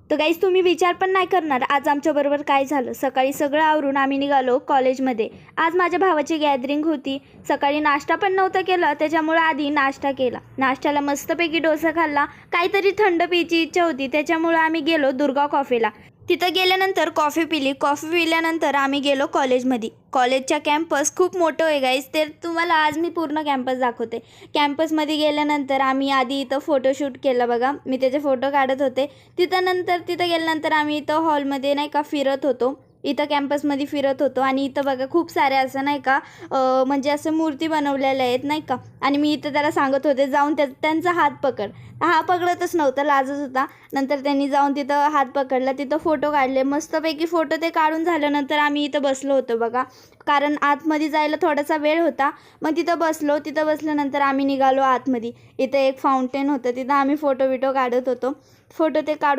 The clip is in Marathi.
तर गाईज तुम्ही विचार पण नाही करणार आज आमच्याबरोबर काय झालं. सकाळी सगळं आवरून आम्ही निघालो कॉलेजमध्ये. आज माझ्या भावाची गॅदरिंग होती. सकाळी नाश्ता पण नव्हता केला, त्याच्यामुळे आधी नाश्ता केला. नाश्त्याला मस्तपैकी डोसा खाल्ला. काहीतरी थंड प्यायची इच्छा होती, त्याच्यामुळे आम्ही गेलो दुर्गा कॉफीला. तिथं गेल्यानंतर कॉफी पिली. कॉफी पिल्यानंतर आम्ही गेलो कॉलेजमध्ये. कॉलेजचा कॅम्पस खूप मोठं आहे गाईज. ते तुम्हाला आज मी पूर्ण कॅम्पस दाखवते. कॅम्पसमध्ये गेल्यानंतर आम्ही आधी इथं फोटोशूट केलं बघा. मी त्याचे फोटो काढत होते. तिथं गेल्यानंतर आम्ही इथं हॉलमध्ये नाही का फिरत होतो. इथं कॅम्पसमध्ये फिरत होतो आणि इथं बघा खूप साऱ्या असं नाही का म्हणजे असं मूर्ती बनवलेल्या आहेत नाही का. आणि मी इथं त्याला सांगत होते जाऊन त्यांचा हात पकड. हा पकडतच नव्हता, लाजत होता. नंतर त्यांनी जाऊन तिथं हात पकडला, तिथं फोटो काढले. मस्तपैकी फोटो ते काढून झाल्यानंतर आम्ही इथं बसलो होतो बघा. कारण आतमध्ये जायला थोडासा वेळ होता. मग तिथं बसलो. तिथं बसल्यानंतर आम्ही निघालो आतमध्ये. इथं एक फाउंटेन होतं, तिथं आम्ही फोटो काढत होतो. फोटो ते काढून